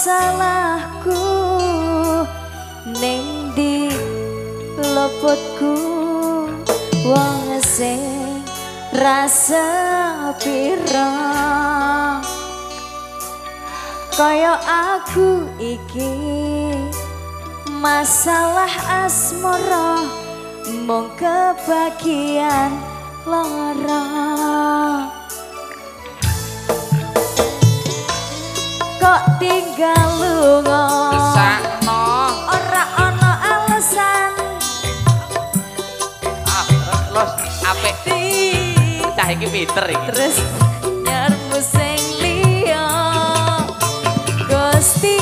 salahku ning ndi luputku wong sing rasa pira kaya aku iki masalah asmara mung kebagian lara kok tinggal lunga sakno ora ana alasan los apik cah iki pinter iki terus nyarmu sing liya Gusti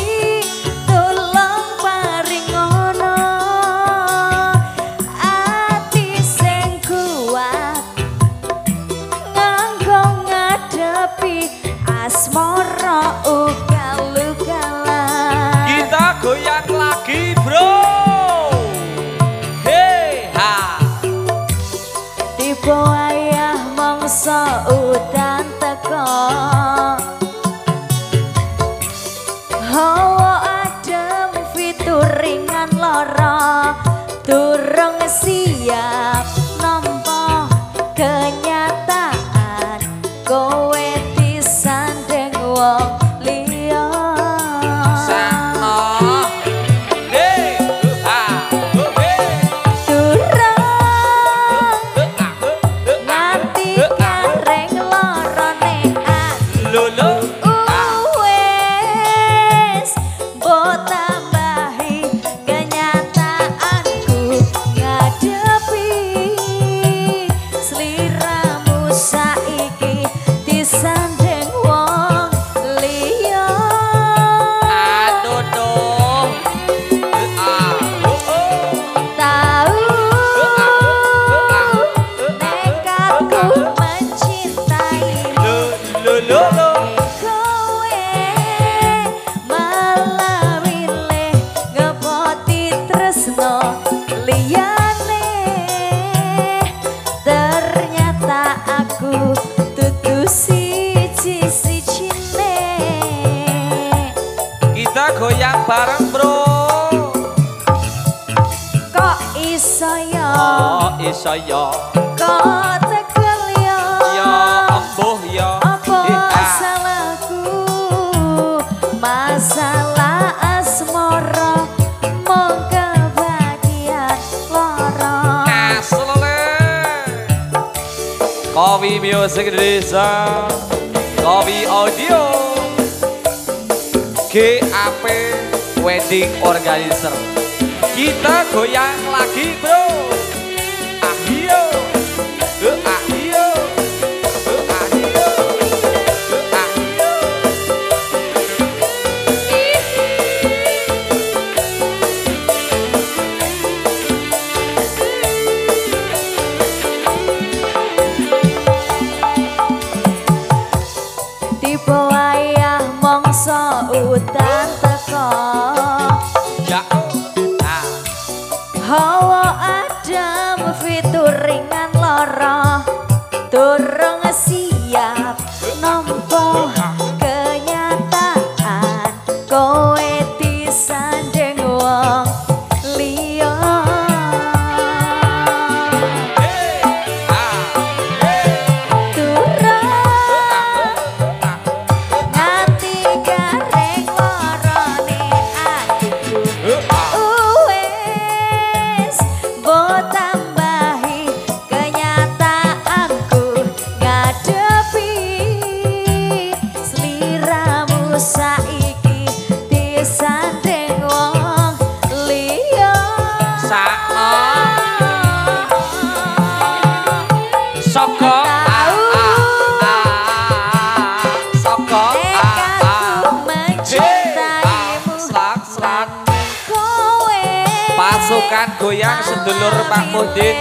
tolong paringono ati sing kuat nganggo ngadepi asmara ugal-ugalan kita goyang lagi bro hey ha tiba ayah mangsa udan teko hawa adem fituringan lara durung siap nampa kenyataan kowe disandeng wong liya sakno hey ha durung nganti kareng larane lolo wes mbok tambahi kenyataanku ngadepi sliramu saiki disandeng wong liya aduh dong tahu nekatku mencintaimu lolo kowe malah milih ngepoti tresno liyane ternyata aku dudu siji-sijine kita goyang bareng bro kok iso ya oh iso ya kok tegel ya ya embuh ya apa salahku masalah asmara mung kebagian lara Aslole Kopi Music Indonesia Kopi Audio GAP Wedding Organizer kita goyang lagi bro ahio ahio ahio ahio tiba ayah mangsa udan teko ya ah hawa adem fituringan lara durung siap nampa kenyataan kowe disandeng wong liya nganti gareng larane atiku wes mbok tambahi kenyataanku ngadepi sliramu saiki disandeng wong liya sakno soko soko nekatku mencintaimu slak kowe pasukan goyang sedulur Pak Muhdin